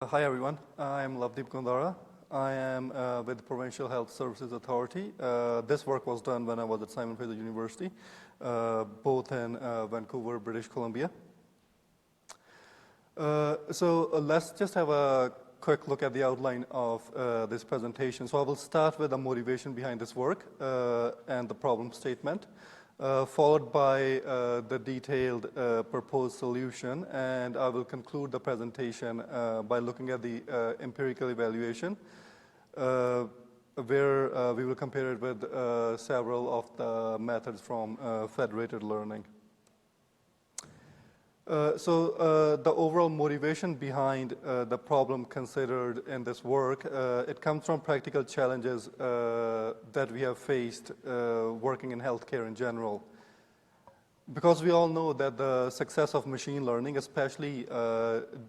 Hi everyone, I am Lovedeep Gondara. I am with the Provincial Health Services Authority. This work was done when I was at Simon Fraser University, both in Vancouver, British Columbia. Let's just have a quick look at the outline of this presentation. So I will start with the motivation behind this work and the problem statement, followed by the detailed proposed solution, and I will conclude the presentation by looking at the empirical evaluation, where we will compare it with several of the methods from federated learning. The overall motivation behind the problem considered in this work, it comes from practical challenges that we have faced working in healthcare in general. Because we all know that the success of machine learning, especially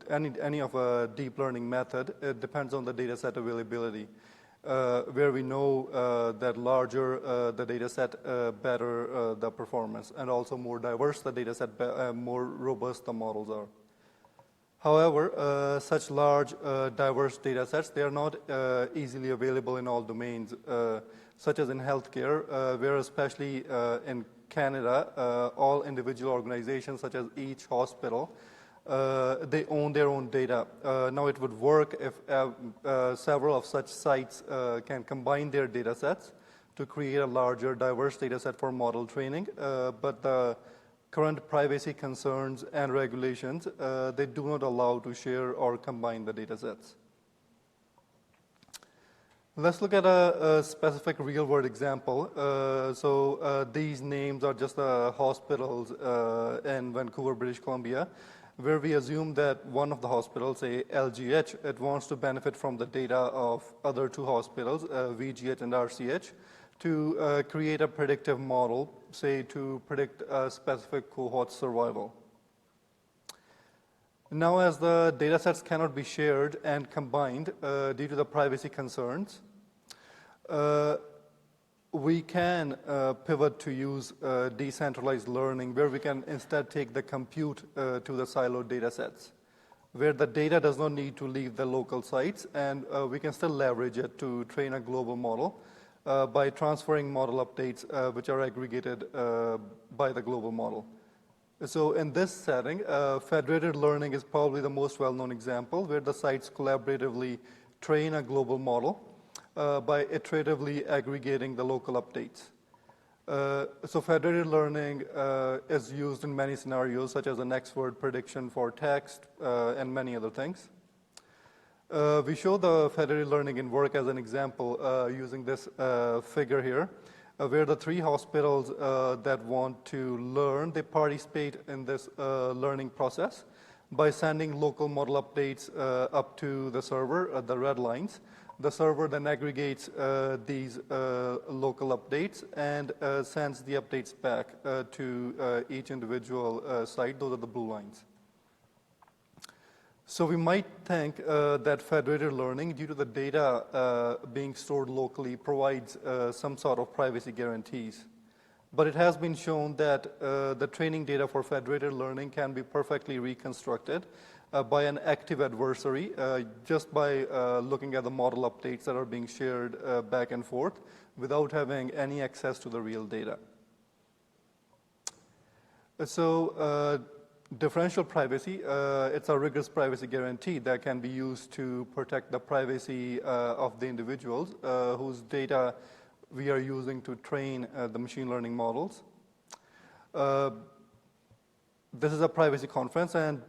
any of a deep learning method, it depends on the data set availability. Where we know that larger the data set, better the performance, and also more diverse the data set, more robust the models are. However, such large, diverse data sets, they are not easily available in all domains, such as in healthcare, where especially in Canada, all individual organizations, such as each hospital, they own their own data. Now it would work if several of such sites can combine their data sets to create a larger diverse data set for model training, but the current privacy concerns and regulations, they do not allow to share or combine the data sets. Let's look at a specific real-world example. These names are just the hospitals in Vancouver, British Columbia, where we assume that one of the hospitals, say LGH, it wants to benefit from the data of other two hospitals, VGH and RCH, to create a predictive model, say to predict a specific cohort survival. Now, as the data sets cannot be shared and combined due to the privacy concerns, we can pivot to use decentralized learning, where we can instead take the compute to the siloed data sets, where the data does not need to leave the local sites, and we can still leverage it to train a global model by transferring model updates which are aggregated by the global model. So in this setting, federated learning is probably the most well-known example, where the sites collaboratively train a global model by iteratively aggregating the local updates. So federated learning is used in many scenarios, such as a next word prediction for text and many other things. We show the federated learning in work as an example using this figure here, where the three hospitals that want to learn, they participate in this learning process by sending local model updates up to the server, the red lines. The server then aggregates these local updates and sends the updates back to each individual site. Those are the blue lines. So we might think that federated learning, due to the data being stored locally, provides some sort of privacy guarantees. But it has been shown that the training data for federated learning can be perfectly reconstructed by an active adversary just by looking at the model updates that are being shared back and forth without having any access to the real data. So differential privacy, it's a rigorous privacy guarantee that can be used to protect the privacy of the individuals whose data we are using to train the machine learning models. This is a privacy conference, and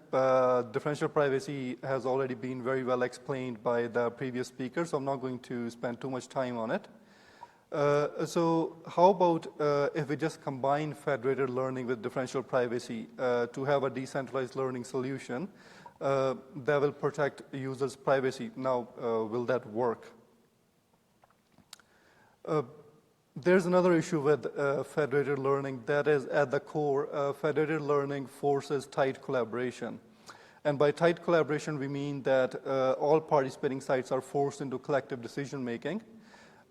differential privacy has already been very well explained by the previous speaker, so I'm not going to spend too much time on it. So how about if we just combine federated learning with differential privacy to have a decentralized learning solution that will protect users' privacy? Now, will that work? There's another issue with federated learning that is at the core. Federated learning forces tight collaboration. And by tight collaboration, we mean that all participating sites are forced into collective decision making,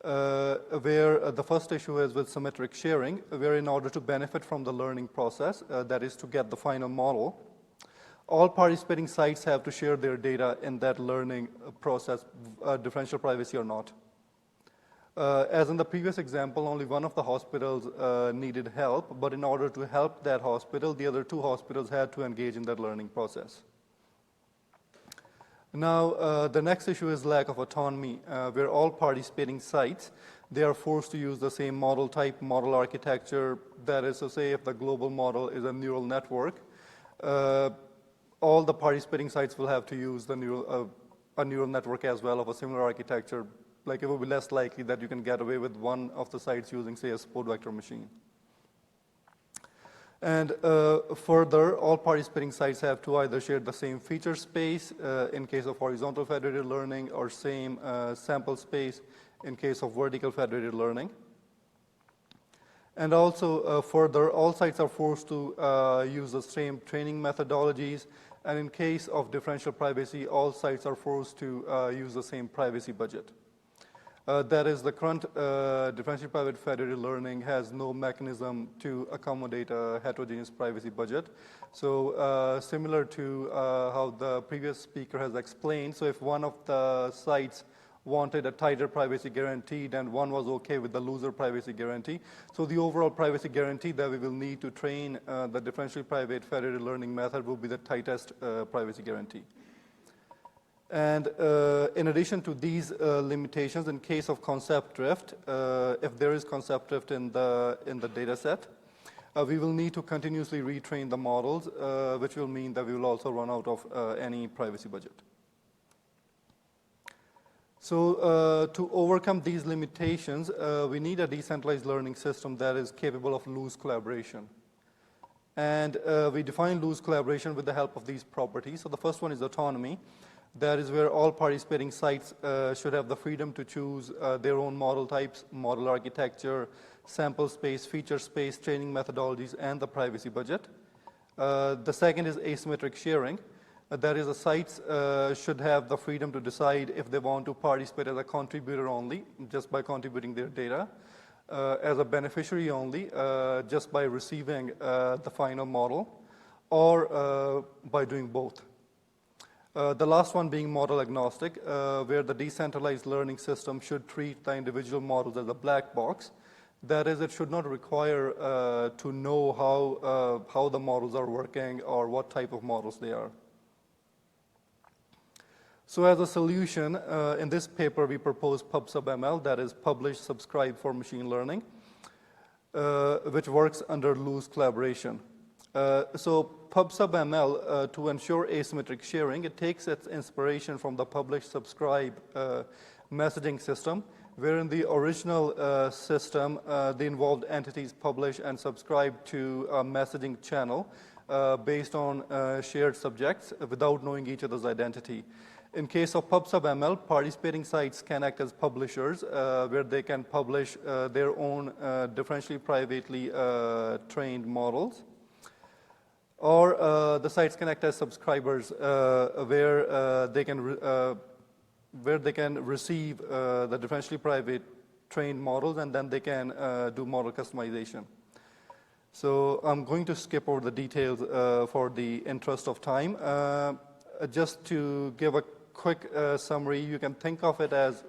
where the first issue is with symmetric sharing, where in order to benefit from the learning process, that is to get the final model, all participating sites have to share their data in that learning process, differential privacy or not. As in the previous example, only one of the hospitals needed help, but in order to help that hospital, the other 2 hospitals had to engage in that learning process. Now, the next issue is lack of autonomy, where all participating sites, they are forced to use the same model type, model architecture. That is to say, if the global model is a neural network, all the participating sites will have to use a neural network as well of a similar architecture. Like, it will be less likely that you can get away with one of the sites using, say, a support vector machine. And further, all participating sites have to either share the same feature space in case of horizontal federated learning, or same sample space in case of vertical federated learning. And also further, all sites are forced to use the same training methodologies. And in case of differential privacy, all sites are forced to use the same privacy budget. That is, the current differential private federated learning has no mechanism to accommodate a heterogeneous privacy budget. So similar to how the previous speaker has explained, so if one of the sites wanted a tighter privacy guarantee, and one was okay with the looser privacy guarantee, so the overall privacy guarantee that we will need to train the differentially private federated learning method will be the tightest privacy guarantee. And in addition to these limitations, in case of concept drift, if there is concept drift in the data set, we will need to continuously retrain the models, which will mean that we will also run out of any privacy budget. So to overcome these limitations, we need a decentralized learning system that is capable of loose collaboration. And we define loose collaboration with the help of these properties. So the first one is autonomy. That is where all participating sites should have the freedom to choose their own model types, model architecture, sample space, feature space, training methodologies, and the privacy budget. The second is asymmetric sharing. That is, the sites should have the freedom to decide if they want to participate as a contributor only, just by contributing their data, as a beneficiary only, just by receiving the final model, or by doing both. The last one being model agnostic, where the decentralized learning system should treat the individual models as a black box. That is, it should not require to know how the models are working or what type of models they are. So as a solution, in this paper we propose PubSub-ML, that is publish, subscribe for machine learning, which works under loose collaboration. So PubSub-ML, to ensure asymmetric sharing, it takes its inspiration from the publish-subscribe messaging system, where in the original system, the involved entities publish and subscribe to a messaging channel based on shared subjects without knowing each other's identity. In case of PubSub-ML, participating sites can act as publishers, where they can publish their own differentially privately trained models. Or the sites can act as subscribers, where they can receive the differentially private trained models, and then they can do model customization. So I'm going to skip over the details for the interest of time. Just to give a quick summary, you can think of it as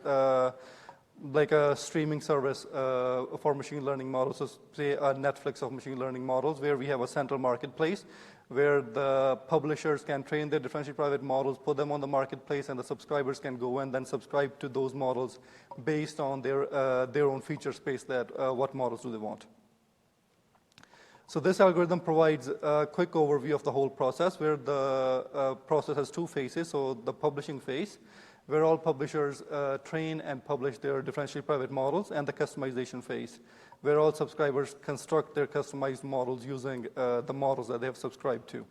like a streaming service for machine learning models, so say a Netflix of machine learning models, where we have a central marketplace where the publishers can train their differentially private models, put them on the marketplace, and the subscribers can go and then subscribe to those models based on their own feature space, that what models do they want. So this algorithm provides a quick overview of the whole process, where the process has 2 phases. So the publishing phase, where all publishers train and publish their differentially private models, and the customization phase, where all subscribers construct their customized models using the models that they have subscribed to.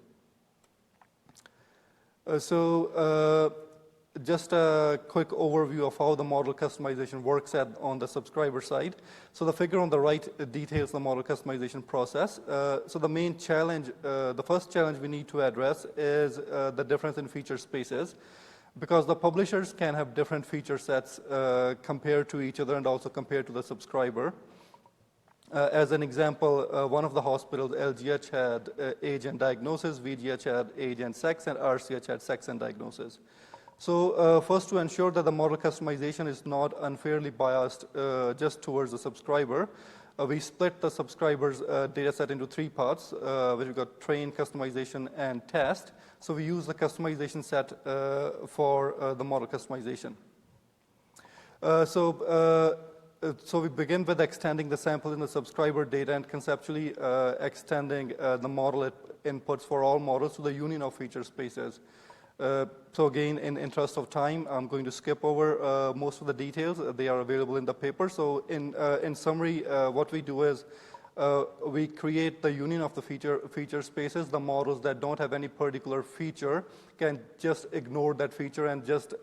Just a quick overview of how the model customization works on the subscriber side. So the figure on the right details the model customization process. So the main challenge, the first challenge we need to address is the difference in feature spaces, because the publishers can have different feature sets compared to each other and also compared to the subscriber. As an example, one of the hospitals, LGH, had age and diagnosis, VGH had age and sex, and RCH had sex and diagnosis. So first, to ensure that the model customization is not unfairly biased just towards the subscriber, we split the subscriber's data set into 3 parts, which we got train, customization, and test. So we use the customization set for the model customization. So we begin with extending the sample in the subscriber data and conceptually extending the model inputs for all models to the union of feature spaces. So again, in interest of time, I'm going to skip over most of the details. They are available in the paper. So in summary, what we do is we create the union of the feature spaces. The models that don't have any particular feature can just ignore that feature and just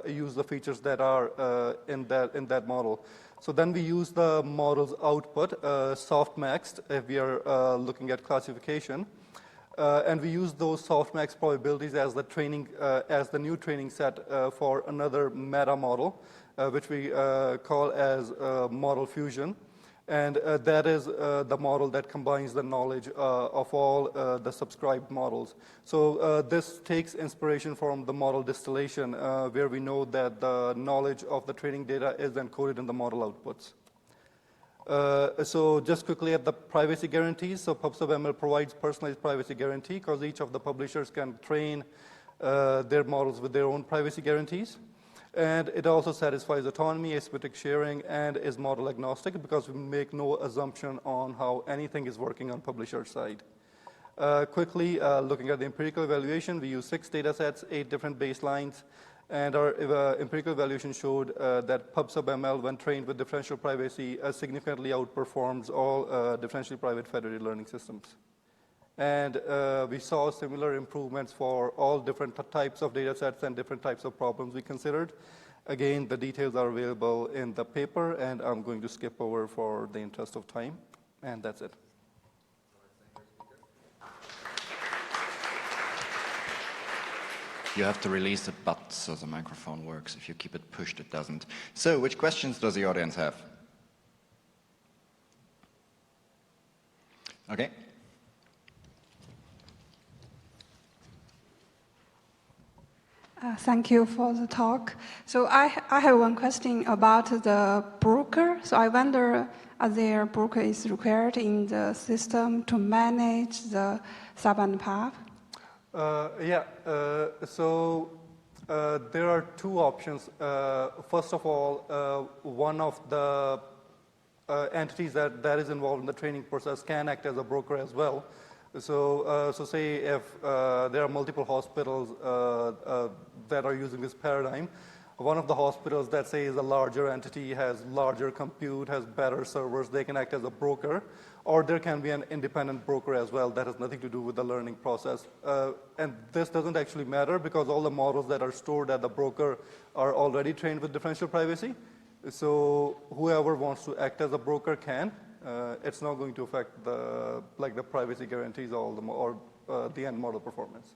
use the features that are in that model. So then we use the model's output, softmaxed, if we are looking at classification. And we use those softmax probabilities as the new training set for another meta model, which we call as model fusion. And that is the model that combines the knowledge of all the subscribed models. So this takes inspiration from the model distillation, where we know that the knowledge of the training data is encoded in the model outputs. So just quickly at the privacy guarantees. So PubSub-ML provides personalized privacy guarantee because each of the publishers can train their models with their own privacy guarantees. And it also satisfies autonomy, asymmetric sharing, and is model agnostic because we make no assumption on how anything is working on publisher side. Quickly, looking at the empirical evaluation, we use 6 data sets, 8 different baselines, and our empirical evaluation showed that PubSub-ML, when trained with differential privacy, significantly outperforms all differentially private federated learning systems. And we saw similar improvements for all different types of data sets and different types of problems we considered. Again, the details are available in the paper, and I'm going to skip over for the interest of time, and that's it. You have to release the butt so the microphone works. If you keep it pushed, it doesn't. So, which questions does the audience have? Okay. Thank you for the talk. So I have one question about the broker. So I wonder, their broker is required in the system to manage the sub and pub? So there are 2 options. First of all, one of the entities that is involved in the training process can act as a broker as well. So say if there are multiple hospitals that are using this paradigm, one of the hospitals that say is a larger entity, has larger compute, has better servers, they can act as a broker, or there can be an independent broker as well that has nothing to do with the learning process. And this doesn't actually matter because all the models that are stored at the broker are already trained with differential privacy. So whoever wants to act as a broker can. It's not going to affect the privacy guarantees or the end model performance.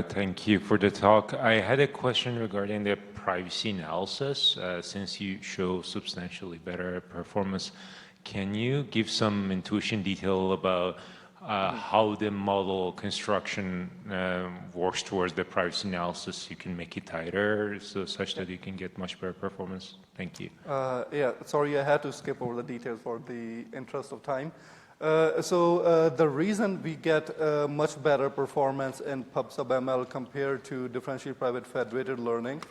Thank you for the talk. I had a question regarding the privacy analysis. Since you show substantially better performance, can you give some intuition detail about how the model construction works towards the privacy analysis? You can make it tighter such that you can get much better performance. Thank you. Sorry, I had to skip over the details for the interest of time. So the reason we get much better performance in PubSub-ML compared to differentially private federated learning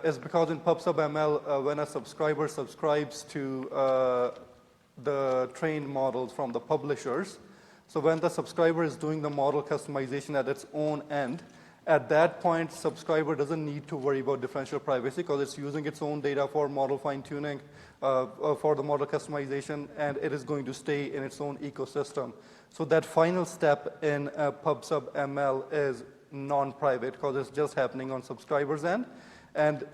is because in PubSub-ML, when a subscriber subscribes to the trained models from the publishers, so when the subscriber is doing the model customization at its own end, at that point, subscriber doesn't need to worry about differential privacy because it's using its own data for model fine-tuning, for the model customization, and it is going to stay in its own ecosystem. So that final step in PubSub-ML is non-private because it's just happening on subscriber's end. And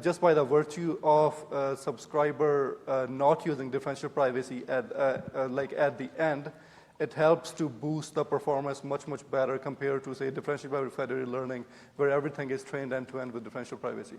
just by the virtue of subscriber not using differential privacy at the end, it helps to boost the performance much better compared to, say, differential private federated learning, where everything is trained end-to-end with differential privacy.